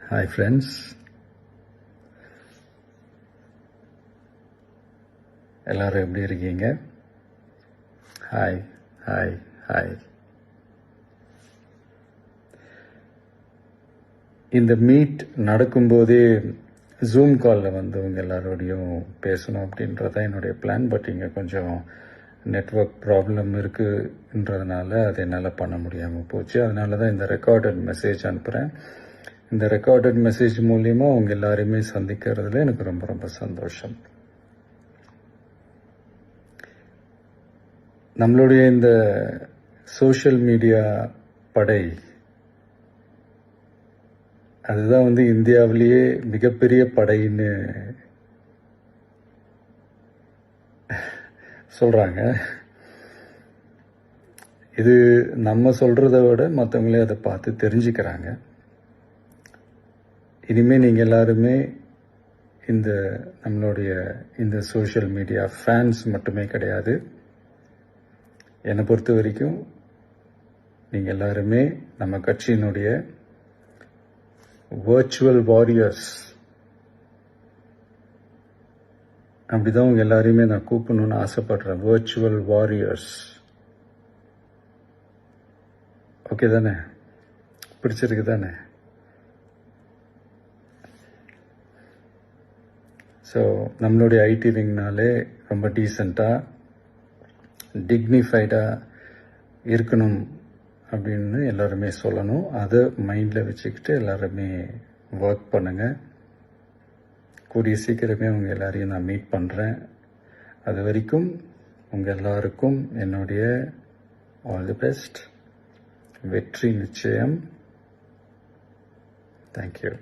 Hi friends, எல்லாரும் எப்படி இருக்கீங்க? Hi hi hi. இந்த மீட் நடக்கும்போதே ஜூம் காலில் வந்து உங்கள் எல்லாரோடையும் பேசணும் அப்படின்றத என்னுடைய பிளான். பட் இங்கே கொஞ்சம் நெட்வொர்க் ப்ராப்ளம் இருக்குன்றதுனால அது என்னால் பண்ண முடியாமல் போச்சு. அதனால தான் இந்த ரெக்கார்டட் மெசேஜ் அனுப்புகிறேன். இந்த ரெக்கார்டட் மெசேஜ் மூலிமா அவங்க எல்லாரையுமே சந்திக்கிறதுல எனக்கு ரொம்ப ரொம்ப சந்தோஷம். நம்மளுடைய இந்த சோஷியல் மீடியா படை, அதுதான் வந்து இந்தியாவிலேயே மிகப்பெரிய படைன்னு சொல்றாங்க. இது நம்ம சொல்றதை விட மற்றவங்களே அதை பார்த்து தெரிஞ்சுக்கிறாங்க. இனிமேல் நீங்கள் எல்லாருமே இந்த நம்மளுடைய இந்த சோஷியல் மீடியா ஃபேன்ஸ் மட்டுமே கிடையாது. என்னை பொறுத்த வரைக்கும் நீங்கள் எல்லாருமே நம்ம கட்சியினுடைய வர்ச்சுவல் வாரியர்ஸ். அப்படிதான் உங்க எல்லாரையுமே நான் கூப்பிடணும்னு ஆசைப்படுறேன். Virtual warriors. ஓகே தானே? பிடிச்சிருக்கு தானே? ஸோ நம்மளுடைய ஐடி விங்னாலே ரொம்ப டீசெண்டாக டிக்னிஃபைடாக இருக்கணும் அப்படின்னு எல்லாருமே சொல்லணும். அதை மைண்டில் வச்சுக்கிட்டு எல்லாருமே ஒர்க் பண்ணுங்கள். கூடிய சீக்கிரமே உங்கள் எல்லாரையும் நான் மீட் பண்ணுறேன். அது வரைக்கும் உங்கள் எல்லாருக்கும் என்னுடைய ஆல் தி பெஸ்ட். வெற்றி நிச்சயம். தேங்க்யூ.